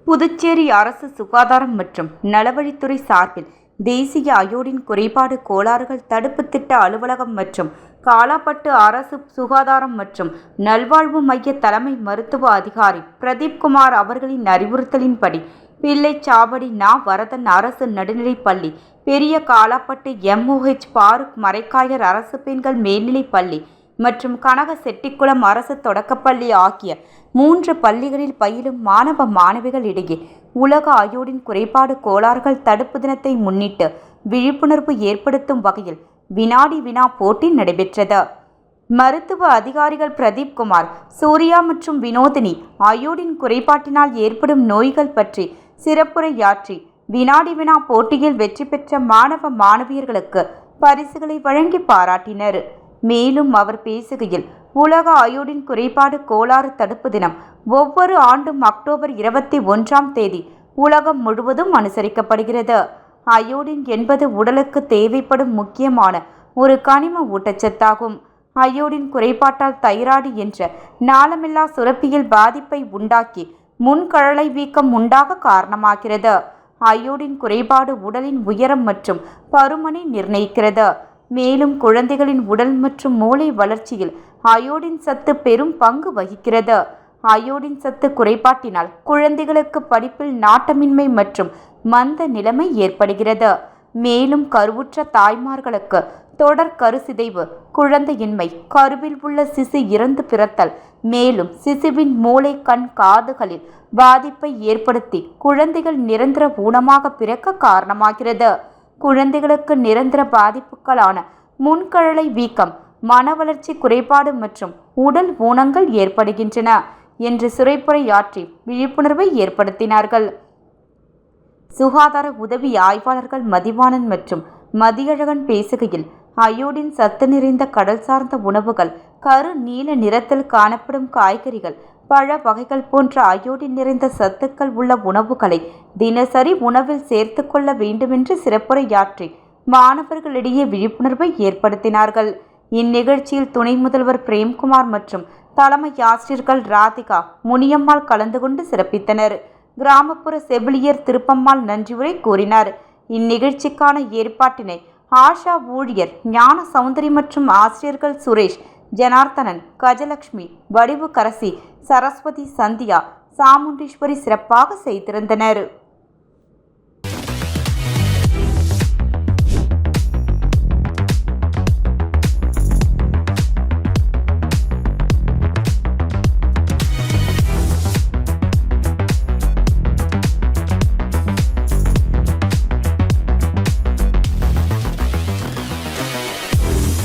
புதுச்சேரி அரசு சுகாதாரம் மற்றும் நலவழித்துறை சார்பில் தேசிய அயோடின் குறைபாடு கோளாறுகள் தடுப்பு திட்ட அலுவலகம் மற்றும் காலாப்பட்டு அரசு சுகாதாரம் மற்றும் நல்வாழ்வு மைய தலைமை மருத்துவ அதிகாரி பிரதீப்குமார் அவர்களின் அறிவுறுத்தலின்படி பிள்ளைச்சாவடி நா. வரதன் அரசு நடுநிலைப்பள்ளி, பெரிய காலாப்பட்டு MOH பாரூக் மரைக்காயர் அரசு பெண்கள் மேல்நிலைப்பள்ளி மற்றும் கனக செட்டிக்குளம் அரசு தொடக்கப்பள்ளி ஆகிய 3 பள்ளிகளில் பயிலும் மாணவ மாணவிகளிடையே உலக அயோடின் குறைபாடு கோளாறுகள் தடுப்பு தினத்தை முன்னிட்டு விழிப்புணர்வு ஏற்படுத்தும் வகையில் வினாடி வினா போட்டி நடைபெற்றது. மருத்துவ அதிகாரிகள் பிரதீப்குமார், சூர்யா மற்றும் வினோதினி அயோடின் குறைபாட்டினால் ஏற்படும் நோய்கள் பற்றி சிறப்புரையாற்றி வினாடி வினா போட்டியில் வெற்றி பெற்ற மாணவ மாணவியர்களுக்கு பரிசுகளை வழங்கி பாராட்டினர். மேலும் அவர் பேசுகையில், உலக அயோடின் குறைபாடு கோளாறு தடுப்பு தினம் ஒவ்வொரு ஆண்டும் அக்டோபர் 21ஆம் தேதி உலகம் முழுவதும் அனுசரிக்கப்படுகிறது. அயோடின் என்பது உடலுக்கு தேவைப்படும் முக்கியமான ஒரு கனிம ஊட்டச்சத்தாகும். அயோடின் குறைபாட்டால் தைராய்டு என்ற நாளமில்லா சுரப்பியில் பாதிப்பை உண்டாக்கி முன்கழலை வீக்கம் உண்டாக காரணமாகிறது. அயோடின் குறைபாடு உடலின் உயரம் மற்றும் பருமனை நிர்ணயிக்கிறது. மேலும் குழந்தைகளின் உடல் மற்றும் மூளை வளர்ச்சியில் அயோடின் சத்து பெரும் பங்கு வகிக்கிறது. அயோடின் சத்து குறைபாட்டினால் குழந்தைகளுக்கு படிப்பில் நாட்டமின்மை மற்றும் மந்த நிலைமை ஏற்படுகிறது. மேலும் கருவுற்ற தாய்மார்களுக்கு தொடர் கருசிதைவு, குழந்தையின்மை, கருவில் உள்ள சிசு இறந்து பிறத்தல், மேலும் சிசுவின் மூளை, கண், காதுகளில் பாதிப்பை ஏற்படுத்தி குழந்தைகள் நிரந்தர ஊனமாக பிறக்க காரணமாகிறது. குழந்தைகளுக்கு நிரந்தர பாதிப்புகளான முன்கழலை வீக்கம், மன வளர்ச்சி குறைபாடு மற்றும் உடல் ஊனங்கள் ஏற்படுகின்றன என்று சிறைப்புரையாற்றி விழிப்புணர்வை ஏற்படுத்தினார்கள். சுகாதார உதவி ஆய்வாளர்கள் மதிவாணன் மற்றும் மதியழகன் பேசுகையில், அயோடின் சத்து நிறைந்த கடல் சார்ந்த உணவுகள், கரு நீல நிறத்தில் காணப்படும் காய்கறிகள், பழ வகைகள் போன்ற அயோடின் நிறைந்த சத்துக்கள் உள்ள உணவுகளை தினசரி உணவில் சேர்த்து கொள்ள வேண்டுமென்று சிறப்புரையாற்றி மாணவர்களிடையே விழிப்புணர்வை ஏற்படுத்தினார்கள். இந்நிகழ்ச்சியில் துணை முதல்வர் பிரேம்குமார் மற்றும் தலைமை ஆசிரியர்கள் ராதிகா, முனியம்மாள் கலந்து கொண்டு சிறப்பித்தனர். கிராமப்புற செவிலியர் திருப்பம்மாள் நன்றியுரை கூறினார். இந்நிகழ்ச்சிக்கான ஏற்பாட்டினை ஆஷா ஊழியர் ஞான சௌந்தரி மற்றும் ஆசிரியர்கள் சுரேஷ், ஜனார்த்தனன், கஜலட்சுமி, வடிவுக்கரசி, சரஸ்வதி, சந்தியா, சாமுண்டீஸ்வரி சிறப்பாக செய்திருந்தனர்.